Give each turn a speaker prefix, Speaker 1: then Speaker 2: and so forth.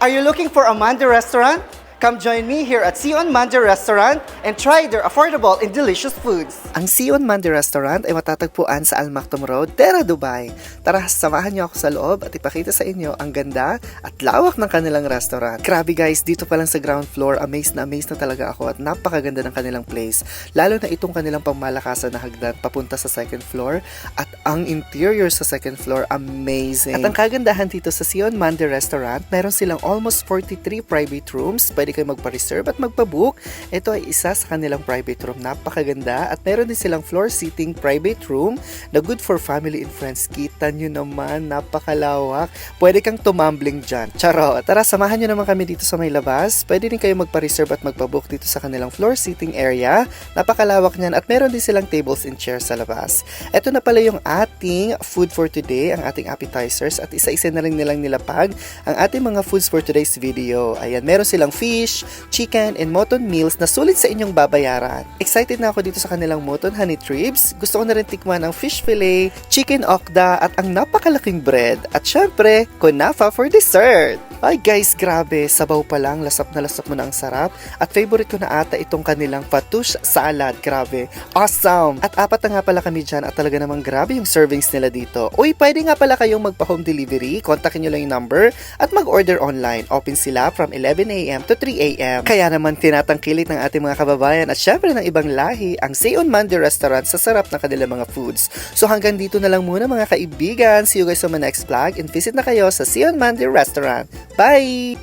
Speaker 1: Are you looking for a Mande restaurant? Come join me here at Sion Mande Restaurant and try their affordable and delicious foods. Ang Sion Mande Restaurant ay matatagpuan sa Al Maktoum Road, Tera, Dubai. Tara, samahan niyo ako sa loob at ipakita sa inyo ang ganda at lawak ng kanilang restaurant. Grabe guys, dito pa lang sa ground floor, amazed na talaga ako at napakaganda ng kanilang place. Lalo na itong kanilang pangmalakasan na hagdan papunta sa second floor at ang interior sa second floor, amazing. At ang kagandahan dito sa Sion Mande Restaurant, meron silang almost 43 private rooms. Pwede kayo magpa-reserve at magpa-book. Ito ay isa sa kanilang private room. Napakaganda. At meron din silang floor seating private room na good for family and friends. Kita nyo naman, napakalawak. Pwede kang tumambling dyan. Charot. Tara, samahan nyo naman kami dito sa may labas. Pwede din kayo magpa-reserve at magpa-book dito sa kanilang floor seating area. Napakalawak niyan. At meron din silang tables and chairs sa labas. Ito na pala yung ating food for today, ang ating appetizers. At isa-isa na rin nilang nilapag ang ating mga foods for today's video. Ayan, meron silang fish, chicken, and mutton meals na sulit sa inyong babayaran. Excited na ako dito sa kanilang mutton honey ribs. Gusto ko na rin tikman ang fish fillet, chicken okda, at ang napakalaking bread. At syempre, kunafa for dessert. Ay guys, grabe, sabaw pa lang, lasap mo na ang sarap. At favorite ko na ata itong kanilang fattoush salad, grabe. Awesome! At apat na nga pala kami dyan at talaga namang grabe yung servings nila dito. Uy, pwede nga pala kayong magpa-home delivery, kontakin nyo lang yung number at mag-order online. Open sila from 11 a.m. to 3 a.m. Kaya naman tinatangkilik ng ating mga kababayan at syempre ng ibang lahi ang Sion Mande Restaurant sa sarap ng kanilang mga foods. So hanggang dito na lang muna mga kaibigan. See you guys on my next vlog and visit na kayo sa Sion Mande Restaurant. Bye!